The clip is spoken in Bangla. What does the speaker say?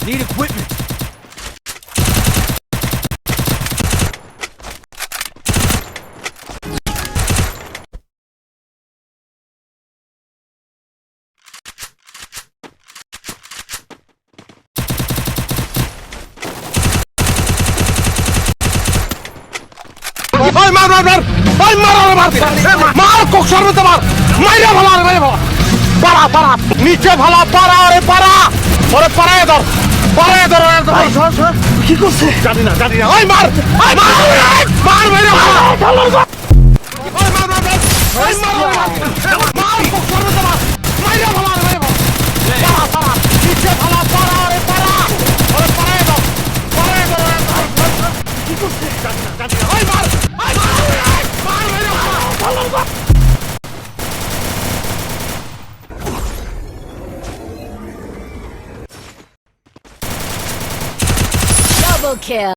Need equipment. মার মার মার ওই মার কোক সর্বতে মার মাইরা ভালো আরে ভালো পারা পারা নিচে ভালো পারা আরে পারা ওরে পারায় ধর কি করছে জানি না ওই মার মেরে ভালো ওই মার কোক সর্বতে মার মাইরা ভালো আরে ভালো পারা নিচে ভালো পারা আরে পারা ওরে পারায় ধর কি করছে জানি না ওই মার Double kill.